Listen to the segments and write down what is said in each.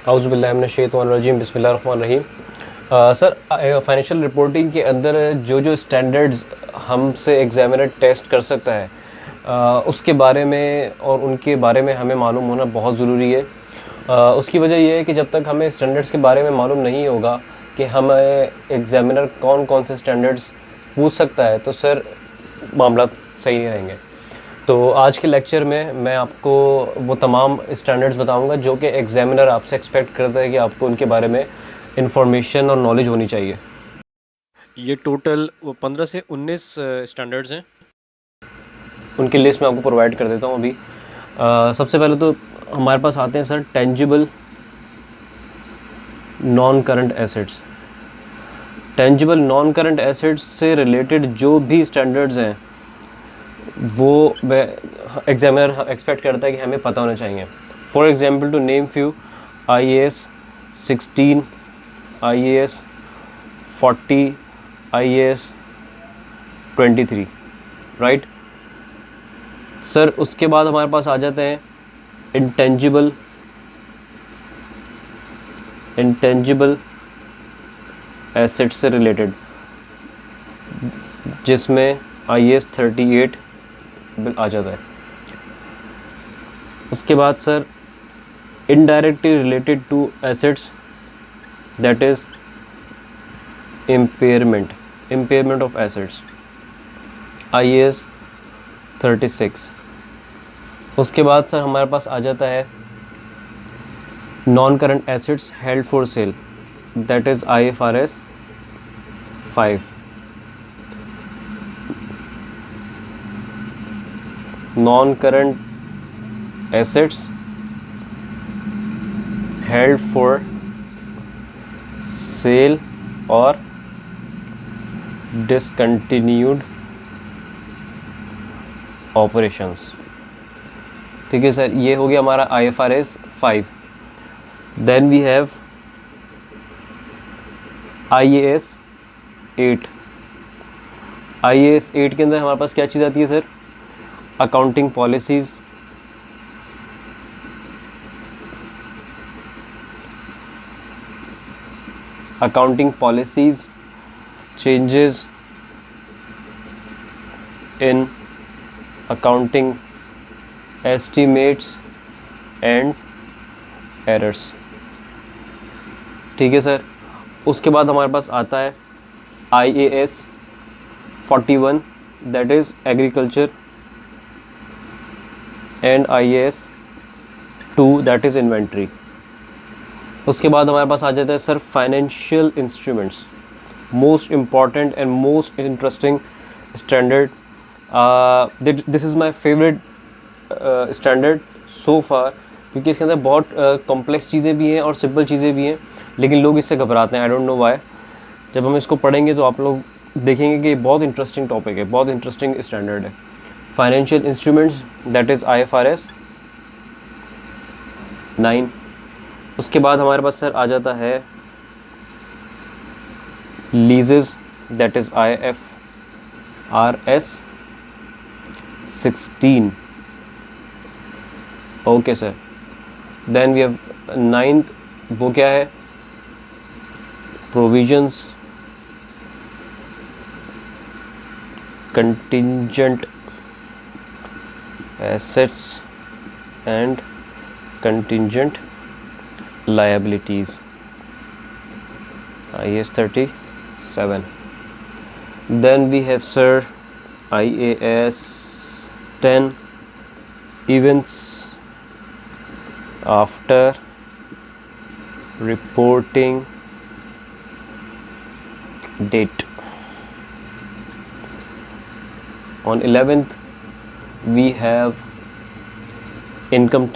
औज़ुबिल्लाहिमिनश्शैतानिर्रजीम बिस्मिल्लाहिर्रहमानिर्रहीम। Sir, financial reporting के अंदर जो स्टैंडर्ड्स हमसे एग्जामिनर टेस्ट कर सकता है, उसके बारे में और उनके बारे में हमें मालूम होना बहुत ज़रूरी है। उसकी वजह यह है कि जब तक हमें स्टैंडर्ड्स के बारे में मालूम नहीं होगा कि हमें एग्जामिनर कौन कौन से स्टैंडर्ड्स पूछ सकता है, तो सर मामला सही नहीं रहेंगे। तो आज के लेक्चर में मैं आपको वो तमाम स्टैंडर्ड्स बताऊंगा जो कि एग्जामिनर आपसे एक्सपेक्ट करता है कि आपको उनके बारे में इंफॉर्मेशन और नॉलेज होनी चाहिए। ये टोटल वो 15 से 19 स्टैंडर्ड्स हैं। उनकी लिस्ट मैं आपको प्रोवाइड कर देता हूँ अभी। सबसे पहले तो हमारे पास आते हैं sir tangible non current assets. Tangible non current assets से रिलेटेड जो भी स्टैंडर्ड्स हैं वो एग्जामिनर एक्सपेक्ट करता है कि हमें पता होना चाहिए। For example to name few, IAS 16, IAS 40, IAS 23, right sir. उसके बाद हमारे पास आ जाते हैं इंटेंजिबल एसेट्स से रिलेटेड, जिसमें IAS 38 आ जाता है। उसके बाद sir indirectly related to assets, that is impairment of assets, IAS 36। उसके बाद सर हमारे पास आ जाता है non current assets held for sale, that is IFRS 5। Non current assets held for sale और डिसकंटिन्यूड ऑपरेशंस। ठीक है सर, ये हो गया हमारा IFRS 5। Then we have IAS 8। IAS 8 के अंदर हमारे पास क्या चीज़ आती है sir? Accounting policies, changes in accounting estimates and errors. ठीक है सर। उसके बाद हमारे पास आता है IAS 41, that is agriculture, and IAS 2, that is inventory. उसके बाद हमारे पास आ जाता है sir financial instruments, most important and most interesting standard. This is my favourite standard so far, क्योंकि इसके अंदर बहुत कॉम्प्लेक्स चीज़ें भी हैं और सिंपल चीज़ें भी हैं, लेकिन लोग इससे घबराते हैं। I don't know why. जब हम इसको पढ़ेंगे तो आप लोग देखेंगे कि बहुत इंटरेस्टिंग टॉपिक है, बहुत इंटरेस्टिंग स्टैंडर्ड है। Financial instruments, that is IFRS 9। उसके बाद हमारे पास सर आ जाता है leases, that is IFRS 16। Okay sir. Then we have 9th, वो क्या है? Provisions, contingent assets and contingent liabilities, IAS 37. Then we have sir IAS 10, events after reporting date. On 11th we have income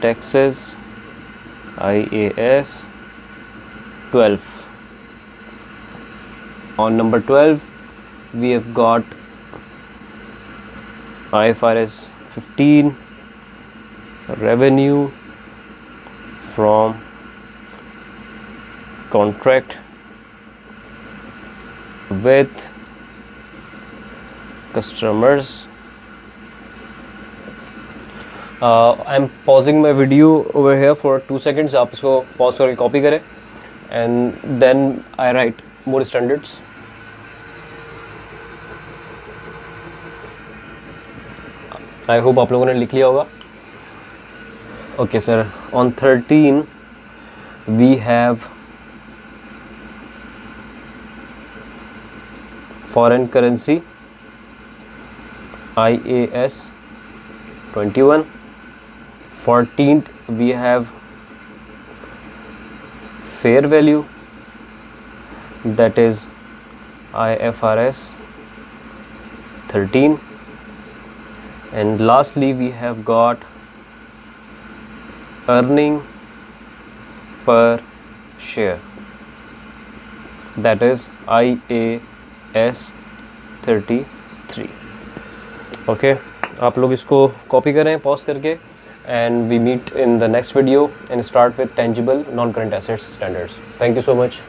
taxes, IAS 12. On number 12 we have got IFRS 15, revenue from contract with customers. I am pausing my video over here for 2 seconds, आप इसको pause करके copy करें and then I write more standards. I hope आप लोगों ने लिख लिया होगा. Okay sir, on 13 we have foreign currency IAS 21. 14th we have fair value, that is IFRS 13. And lastly we have got earning per share, that is IAS 33. Okay, आप लोग इसको copy करें पॉज करके and we meet in the next video and start with tangible non current assets standards. Thank you so much.